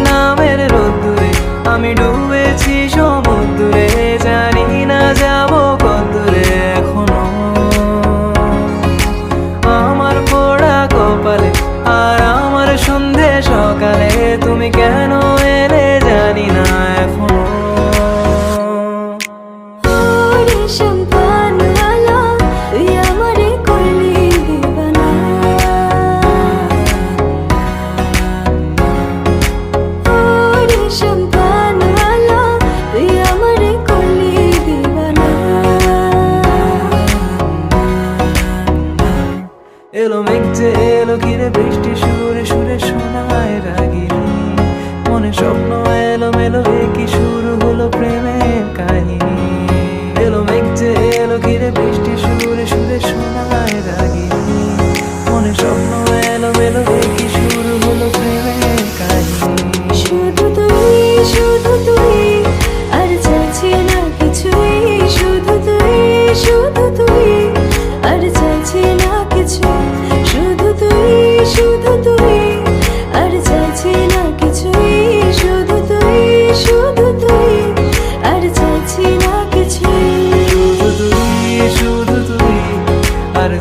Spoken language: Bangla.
নামের রোদ্দুরে আমি ডুবেছি সমুদ্রে, জানি না যাব কতদূরে এখনো। আমার পোড়া কপালে আর আমার সন্ধে সকালে তুমি কেন এলে জানি না এখনো। এলো মেঘ যে এলো ঘিরে বৃষ্টি সুরে সুরে শোনায় রাগিনী, মনে স্বপ্ন এলো মেলো কি শুরু হলো প্রেমের কাহিনী। এলো মেঘ যে এলো ঘিরে বৃষ্টি সুরে সুরে শোনায় রাগিনী, মনে স্বপ্ন এলো মেলো কি শুরু হলো প্রেমের কাহিনী। শুধু তুই আর চাইছি না কিছুই, শুধু তুই আর চাইছি না কিছু, শুধু তুই আর চাইছি না কিছুই, শুধু তুই আর চাইছি না কিছুই, শুধু তুই আর